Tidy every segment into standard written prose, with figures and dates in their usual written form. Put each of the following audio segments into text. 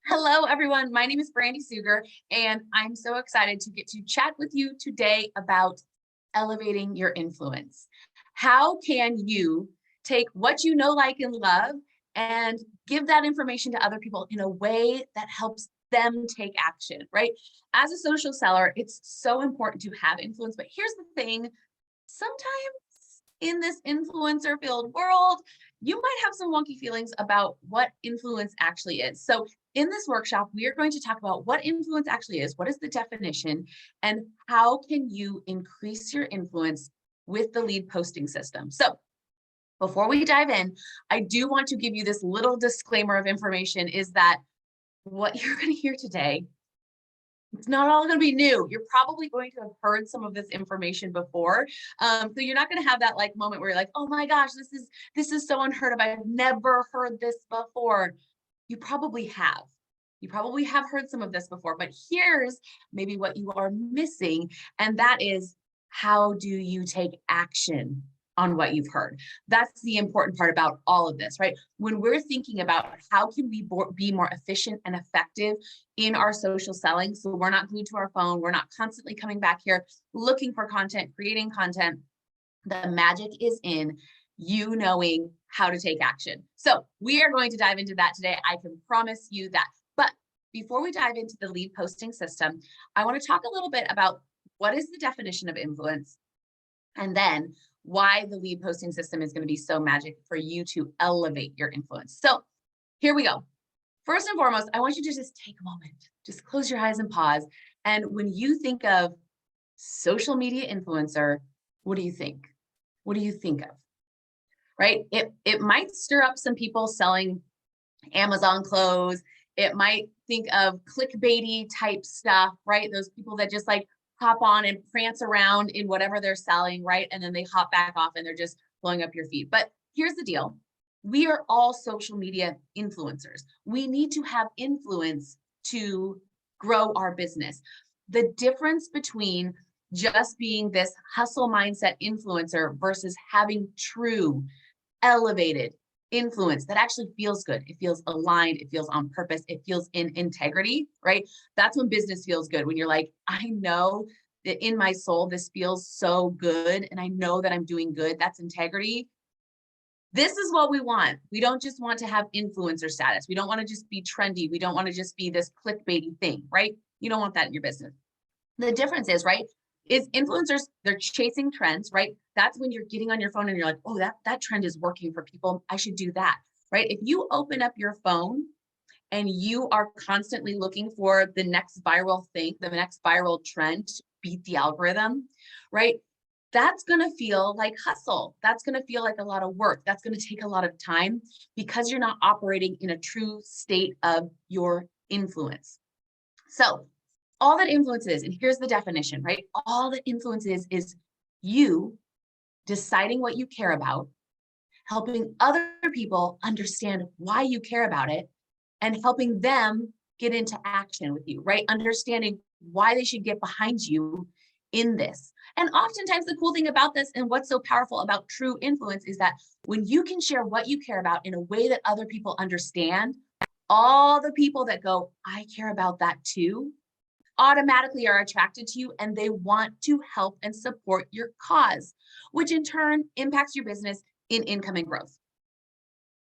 Hello, everyone. My name is Brandi Zuger, and I'm so excited to get to chat with you today about elevating your influence. How can you take what you know, like, and love and give that information to other people in a way that helps them take action, right? As a social seller, it's so important to have influence. But here's the thing, sometimes in this influencer filled world, you might have some wonky feelings about what influence actually is. So, in this workshop, we are going to talk about what influence actually is, what is the definition, and how can you increase your influence with the lead posting system. So, before we dive in, I do want to give you this little disclaimer of information is that what you're going to hear today, it's not all going to be new. You're probably going to have heard some of this information before. So you're not going to have that like moment where you're like, oh my gosh, this is so unheard of. I've never heard this before. You probably have. You probably have heard some of this before, but here's maybe what you are missing. And that is, how do you take action on what you've heard? That's the important part about all of this, right? When we're thinking about how can we be more efficient and effective in our social selling, so we're not glued to our phone, we're not constantly coming back here looking for content, creating content, the magic is in you knowing how to take action. So we are going to dive into that today. I can promise you that. But before we dive into the lead posting system, I want to talk a little bit about what is the definition of influence, and then why the lead posting system is going to be so magic for you to elevate your influence. So here we go. First and foremost, I want you to just take a moment, just close your eyes and pause. And when you think of social media influencer, what do you think? What do you think of? Right? It might stir up some people selling Amazon clothes. It might think of clickbaity type stuff, right? Those people that just like hop on and prance around in whatever they're selling, right? And then they hop back off and they're just blowing up your feed. But here's the deal. We are all social media influencers. We need to have influence to grow our business. The difference between just being this hustle mindset influencer versus having true, elevated influence that actually feels good. It feels aligned. It feels on purpose. It feels in integrity, right? That's when business feels good. When you're like, I know that in my soul, this feels so good. And I know that I'm doing good. That's integrity. This is what we want. We don't just want to have influencer status. We don't want to just be trendy. We don't want to just be this clickbaity thing, right? You don't want that in your business. The difference is influencers, they're chasing trends, right? That's when you're getting on your phone and you're like, oh, that trend is working for people. I should do that, right? If you open up your phone and you are constantly looking for the next viral thing, the next viral trend to beat the algorithm, right? That's going to feel like hustle. That's going to feel like a lot of work. That's going to take a lot of time because you're not operating in a true state of your influence. So all that influence is, and here's the definition, right? All that influence is you deciding what you care about, helping other people understand why you care about it, and helping them get into action with you, right? Understanding why they should get behind you in this. And oftentimes the cool thing about this and what's so powerful about true influence is that when you can share what you care about in a way that other people understand, all the people that go, I care about that too, automatically are attracted to you and they want to help and support your cause, which in turn impacts your business in income and growth.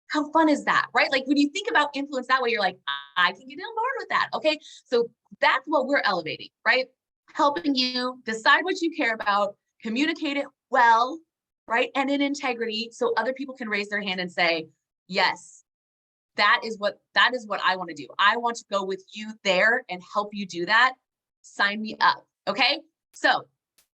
How fun is that, right? Like when you think about influence that way, you're like, I can get on board with that. Okay. So that's what we're elevating, right? Helping you decide what you care about, communicate it well, right? And in integrity, so other people can raise their hand and say, yes, that is what I want to do. I want to go with you there and help you do that. Sign me up. Okay. So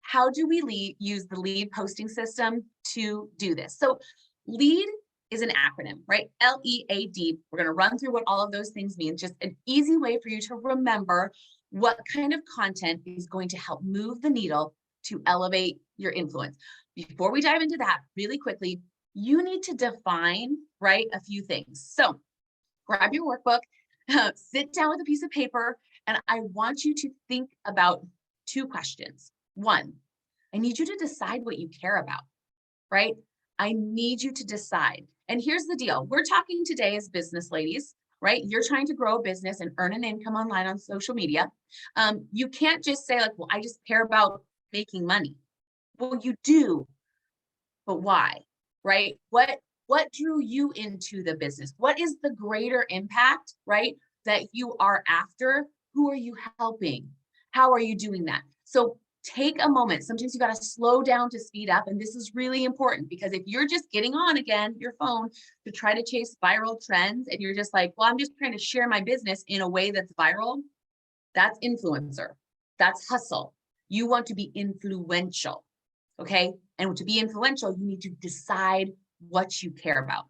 how do we use the lead posting system to do this? So lead is an acronym, right? LEAD. We're going to run through what all of those things mean. Just an easy way for you to remember what kind of content is going to help move the needle to elevate your influence. Before we dive into that really quickly, you need to define, right, a few things. So grab your workbook, sit down with a piece of paper, and I want you to think about two questions. One, I need you to decide what you care about, right? I need you to decide. And here's the deal. We're talking today as business ladies. right? You're trying to grow a business and earn an income online on social media. You can't just say like, well, I just care about making money. Well, you do, but why, right? What drew you into the business? What is the greater impact, right, that you are after? Who are you helping? How are you doing that? So take a moment. Sometimes you got to slow down to speed up. And this is really important because if you're just getting on again your phone to try to chase viral trends and you're just like, well, I'm just trying to share my business in a way that's viral, that's influencer. That's hustle. You want to be influential. Okay. And to be influential, you need to decide what you care about.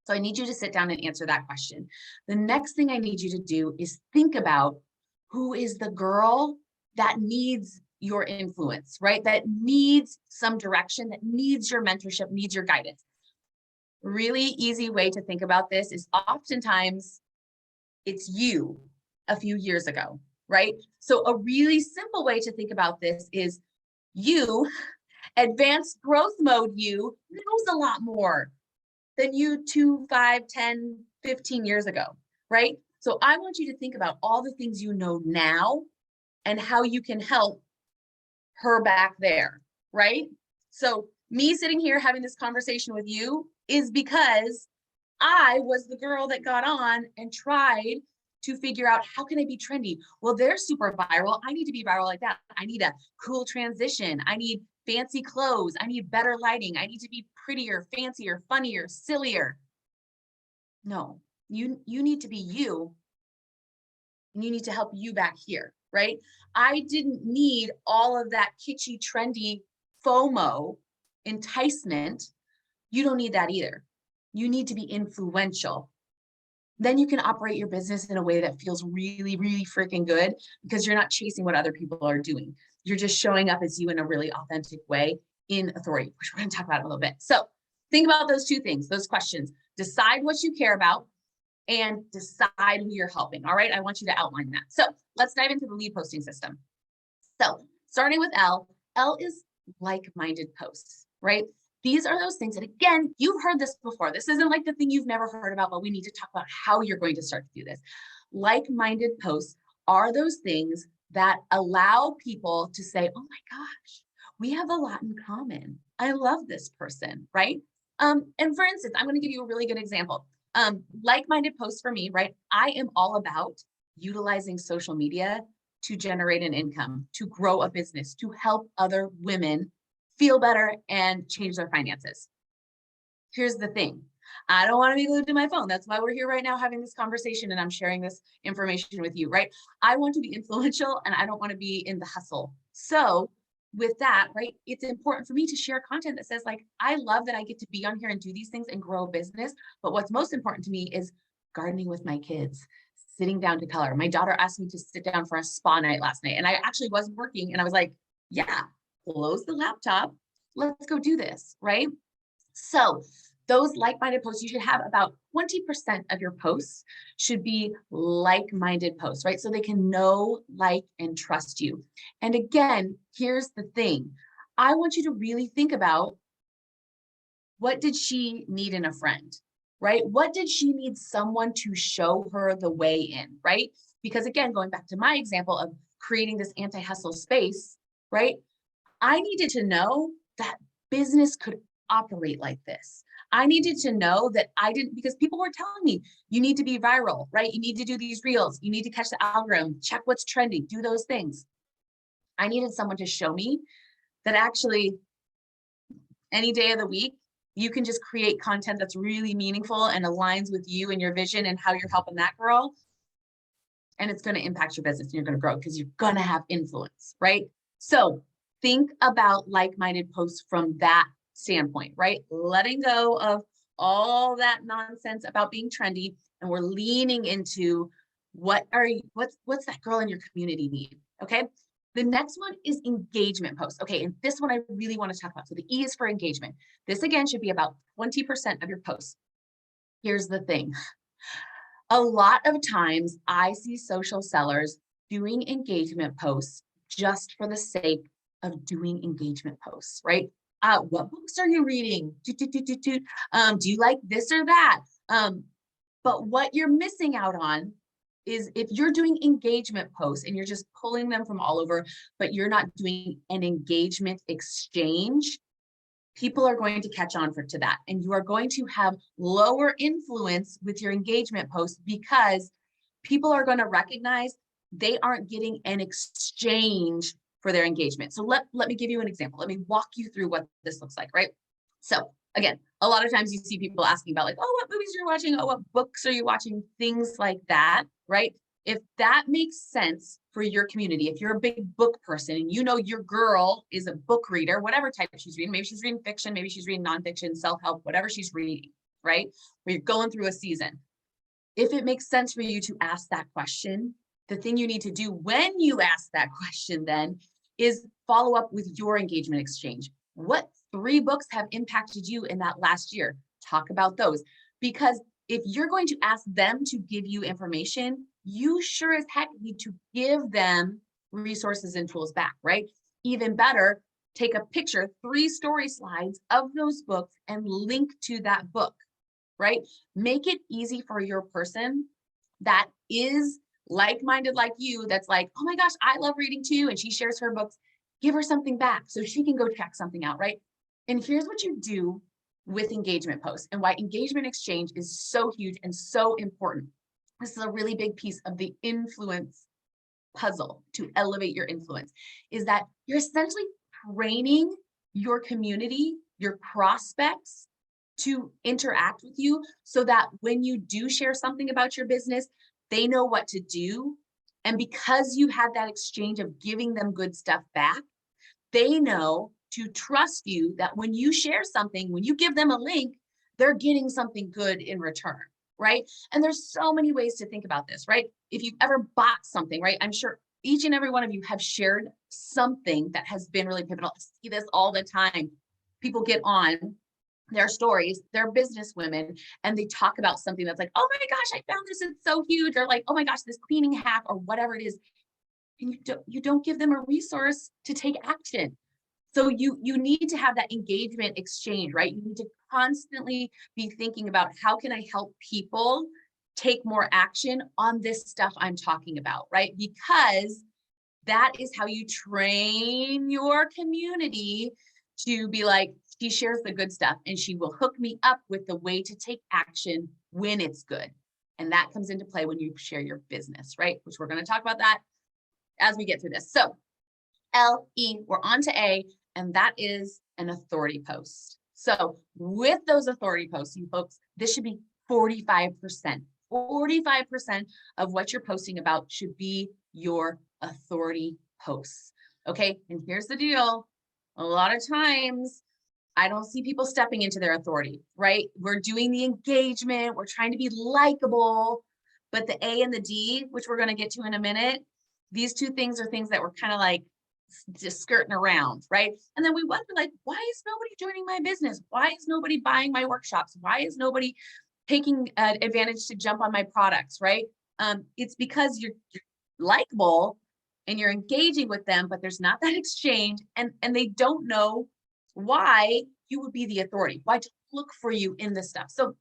So I need you to sit down and answer that question. The next thing I need you to do is think about who is the girl that needs your influence, right? That needs some direction, that needs your mentorship, needs your guidance. Really easy way to think about this is oftentimes it's you a few years ago, right? So a really simple way to think about this is you, advanced growth mode you, knows a lot more than you 2, 5, 10, 15 years ago, right? So I want you to think about all the things you know now and how you can help her back there, right? So me sitting here having this conversation with you is because I was the girl that got on and tried to figure out how can I be trendy? Well, they're super viral. I need to be viral like that. I need a cool transition. I need fancy clothes. I need better lighting. I need to be prettier, fancier, funnier, sillier. No, you need to be you, and you need to help you back here, right? I didn't need all of that kitschy, trendy FOMO enticement. You don't need that either. You need to be influential. Then you can operate your business in a way that feels really, really freaking good because you're not chasing what other people are doing. You're just showing up as you in a really authentic way in authority, which we're going to talk about in a little bit. So think about those two things, those questions. Decide what you care about and decide who you're helping. All right. I want you to outline that. So let's dive into the lead posting system. So starting with L is like-minded posts, right? These are those things that, again, you've heard this before. This isn't like the thing you've never heard about, but we need to talk about how you're going to start to do this. Like-minded posts are those things that allow people to say, oh my gosh, we have a lot in common. I love this person, right? And for instance, I'm going to give you a really good example. Like-minded posts for me, right? I am all about utilizing social media to generate an income, to grow a business, to help other women feel better and change their finances. Here's the thing. I don't want to be glued to my phone. That's why we're here right now having this conversation and I'm sharing this information with you, right? I want to be influential and I don't want to be in the hustle. So with that, right, it's important for me to share content that says like, I love that I get to be on here and do these things and grow a business. But what's most important to me is gardening with my kids, sitting down to color. My daughter asked me to sit down for a spa night last night and I actually wasn't working and I was like, yeah, close the laptop. Let's go do this, right? So those like-minded posts, you should have about 20% of your posts should be like-minded posts, right? So they can know, like, and trust you. And again, here's the thing. I want you to really think about what did she need in a friend, right? What did she need someone to show her the way in, right? Because again, going back to my example of creating this anti-hustle space, right? I needed to know that business could operate like this. I needed to know that I didn't, because people were telling me, you need to be viral, right? You need to do these reels. You need to catch the algorithm, check what's trending, do those things. I needed someone to show me that actually any day of the week, you can just create content that's really meaningful and aligns with you and your vision and how you're helping that girl. And it's going to impact your business and you're going to grow because you're going to have influence, right? So think about like-minded posts from that standpoint, right? Letting go of all that nonsense about being trendy, and we're leaning into what's that girl in your community need, okay? The next one is engagement posts. Okay, and this one I really want to talk about. So the E is for engagement. This again should be about 20% of your posts. Here's the thing. A lot of times I see social sellers doing engagement posts just for the sake of doing engagement posts, right? What books are you reading? Do you like this or that? But what you're missing out on is if you're doing engagement posts and you're just pulling them from all over, but you're not doing an engagement exchange, people are going to catch on to that. And you are going to have lower influence with your engagement posts because people are going to recognize they aren't getting an exchange for their engagement. So let me give you an example. Let me walk you through what this looks like, right? So again, a lot of times you see people asking about like, oh, what movies are you watching? Oh, what books are you watching? Things like that, right? If that makes sense for your community, if you're a big book person and you know your girl is a book reader, whatever type she's reading, maybe she's reading fiction, maybe she's reading nonfiction, self-help, whatever she's reading, right? Or you're going through a season. If it makes sense for you to ask that question, the thing you need to do when you ask that question then is follow up with your engagement exchange. What 3 books have impacted you in that last year? Talk about those. Because if you're going to ask them to give you information, you sure as heck need to give them resources and tools back, right? Even better, take a picture, 3 story slides of those books and link to that book, right? Make it easy for your person that is like-minded like you, that's like, oh my gosh, I love reading too, and she shares her books. Give her something back so she can go check something out, right? And here's what you do with engagement posts and why engagement exchange is so huge and so important. This is a really big piece of the influence puzzle to elevate your influence, is that you're essentially training your community, your prospects, to interact with you so that when you do share something about your business, they know what to do. And because you had that exchange of giving them good stuff back, they know to trust you that when you share something, when you give them a link, they're getting something good in return, right? And there's so many ways to think about this, right? If you've ever bought something, right? I'm sure each and every one of you have shared something that has been really pivotal. I see this all the time. People get on their stories, they're business women, and they talk about something that's like, oh my gosh, I found this, it's so huge. Or like, oh my gosh, this cleaning hack or whatever it is. And you don't give them a resource to take action. So you need to have that engagement exchange, right? You need to constantly be thinking about how can I help people take more action on this stuff I'm talking about, right? Because that is how you train your community to be like, she shares the good stuff and she will hook me up with the way to take action when it's good. And that comes into play when you share your business, right? Which we're going to talk about that as we get through this. So LE, we're on to A, and that is an authority post. So with those authority posts, you folks, this should be 45%. 45% of what you're posting about should be your authority posts. Okay, and here's the deal. A lot of times, I don't see people stepping into their authority, right? We're doing the engagement, we're trying to be likable, but the A and the D, which we're going to get to in a minute, these 2 things are things that we're kind of like just skirting around, right? And then we wonder like, why is nobody joining my business? Why is nobody buying my workshops? Why is nobody taking advantage to jump on my products, right? It's because you're likable and you're engaging with them, but there's not that exchange, and they don't know why you would be the authority, why to look for you in this stuff. So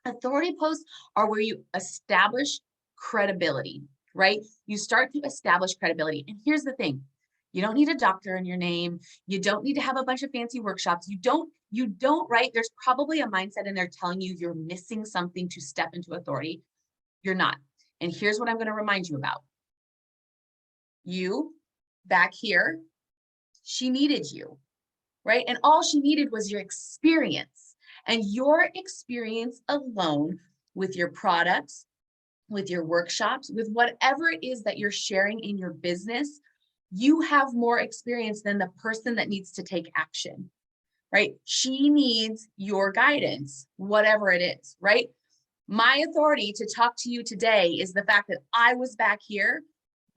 authority posts are where you establish credibility, right? You start to establish credibility. And here's the thing. You don't need a doctor in your name. You don't need to have a bunch of fancy workshops. You don't, right? There's probably a mindset in there telling you you're missing something to step into authority. You're not. And here's what I'm going to remind you about. You back here, she needed you, right? And all she needed was your experience, and your experience alone with your products, with your workshops, with whatever it is that you're sharing in your business. You have more experience than the person that needs to take action, right? She needs your guidance, whatever it is, right? My authority to talk to you today is the fact that I was back here,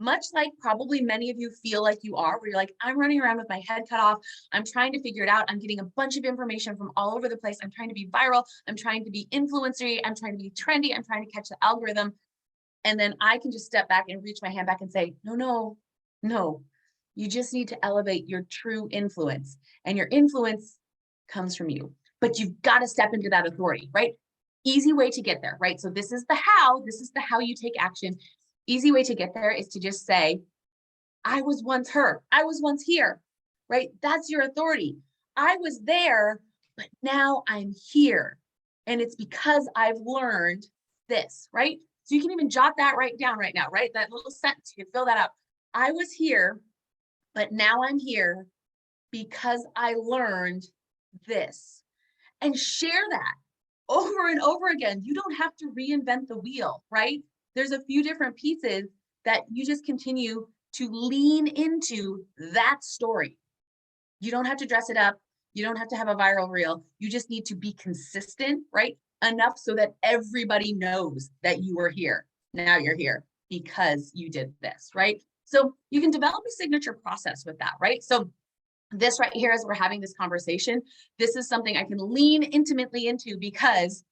much like probably many of you feel like you are, where you're like, I'm running around with my head cut off. I'm trying to figure it out. I'm getting a bunch of information from all over the place. I'm trying to be viral. I'm trying to be influencery. I'm trying to be trendy. I'm trying to catch the algorithm. And then I can just step back and reach my hand back and say, no. You just need to elevate your true influence. And your influence comes from you. But you've got to step into that authority, right? Easy way to get there, right? So this is the how you take action. Easy way to get there is to just say, I was once her, I was once here, right? That's your authority. I was there, but now I'm here. And it's because I've learned this, right? So you can even jot that right down right now, right? That little sentence, you can fill that out. I was here, but now I'm here because I learned this. And share that over and over again. You don't have to reinvent the wheel, right? There's a few different pieces that you just continue to lean into that story. You don't have to dress it up. You don't have to have a viral reel. You just need to be consistent, right? Enough so that everybody knows that you were here. Now you're here because you did this, right? So you can develop a signature process with that, right? So this right here, as we're having this conversation, this is something I can lean intimately into because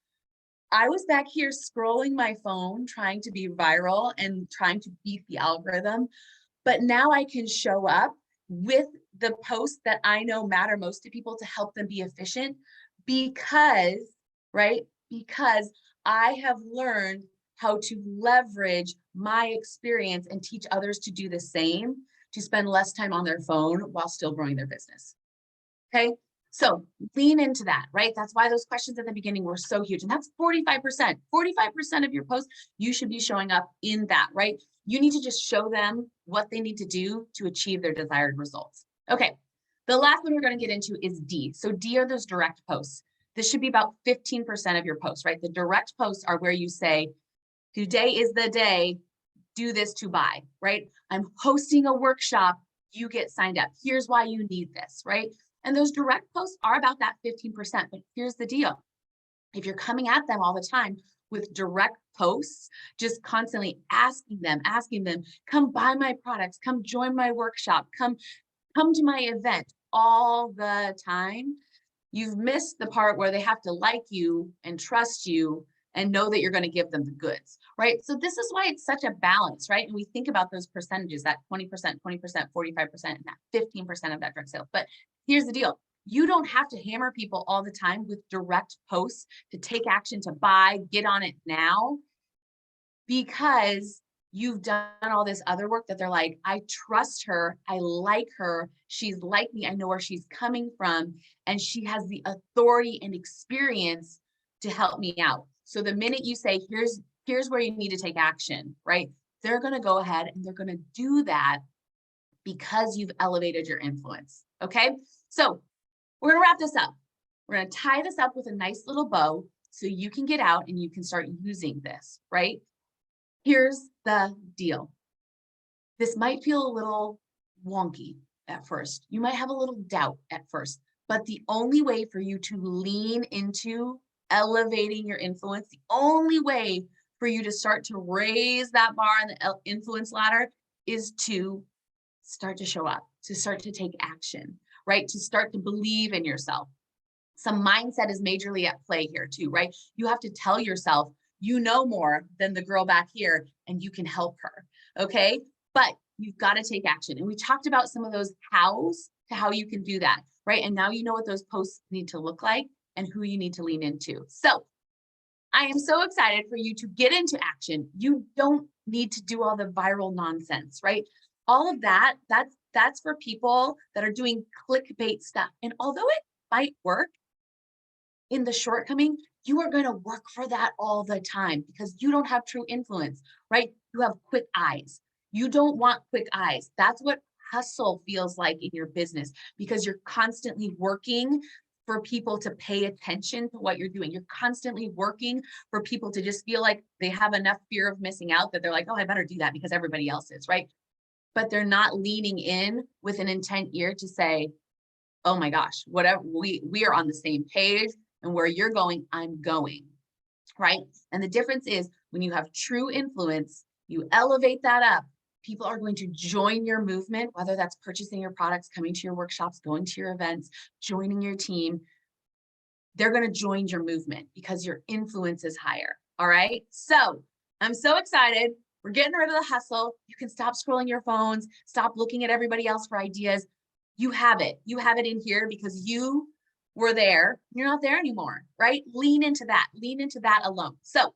I was back here scrolling my phone, trying to be viral and trying to beat the algorithm. But now I can show up with the posts that I know matter most to people to help them be efficient because, right? Because I have learned how to leverage my experience and teach others to do the same, to spend less time on their phone while still growing their business. Okay. So lean into that, right? That's why those questions at the beginning were so huge. And that's 45%. 45% of your posts, you should be showing up in that, right? You need to just show them what they need to do to achieve their desired results. Okay. The last one we're going to get into is D. So D are those direct posts. This should be about 15% of your posts, right? The direct posts are where you say, today is the day, do this to buy, right? I'm hosting a workshop, you get signed up. Here's why you need this, right? And those direct posts are about that 15%, but here's the deal. If you're coming at them all the time with direct posts, just constantly asking them, come buy my products, come join my workshop, come to my event all the time, you've missed the part where they have to like you and trust you and know that you're going to give them the goods, right? So this is why it's such a balance, right? And we think about those percentages, that 20%, 45%, and that 15% of that direct sales. But here's the deal. You don't have to hammer people all the time with direct posts to take action, to buy, get on it now, because you've done all this other work that they're like, I trust her, I like her, she's like me, I know where she's coming from, and she has the authority and experience to help me out. So the minute you say, here's where you need to take action, right? They're going to go ahead and they're going to do that because you've elevated your influence. Okay. So we're going to wrap this up. We're going to tie this up with a nice little bow so you can get out and you can start using this, right? Here's the deal. This might feel a little wonky at first. You might have a little doubt at first, but the only way for you to lean into elevating your influence, the only way for you to start to raise that bar on the influence ladder is to start to show up, to start to take action, right? To start to believe in yourself. Some mindset is majorly at play here too, right? You have to tell yourself, you know more than the girl back here and you can help her, okay? But you've got to take action. And we talked about some of those hows to how you can do that, right? And now you know what those posts need to look like and who you need to lean into. So I am so excited for you to get into action. You don't need to do all the viral nonsense, right? All of that's for people that are doing clickbait stuff. And although it might work in the shortcoming, you are going to work for that all the time because you don't have true influence, right? You have quick eyes. You don't want quick eyes. That's what hustle feels like in your business because you're constantly working for people to pay attention to what you're doing. You're constantly working for people to just feel like they have enough fear of missing out that they're like, oh, I better do that because everybody else is, right? But they're not leaning in with an intent ear to say, oh my gosh, whatever, we are on the same page. And where you're going, I'm going, right? And the difference is when you have true influence, you elevate that up, people are going to join your movement, whether that's purchasing your products, coming to your workshops, going to your events, joining your team. They're going to join your movement because your influence is higher, all right? So I'm so excited. We're getting rid of the hustle. You can stop scrolling your phones, stop looking at everybody else for ideas. You have it. You have it in here because you were there, you're not there anymore, right? Lean into that alone. So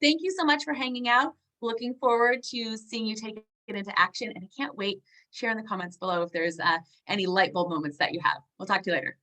thank you so much for hanging out. Looking forward to seeing you take it into action. And I can't wait. Share in the comments below if there's any light bulb moments that you have. We'll talk to you later.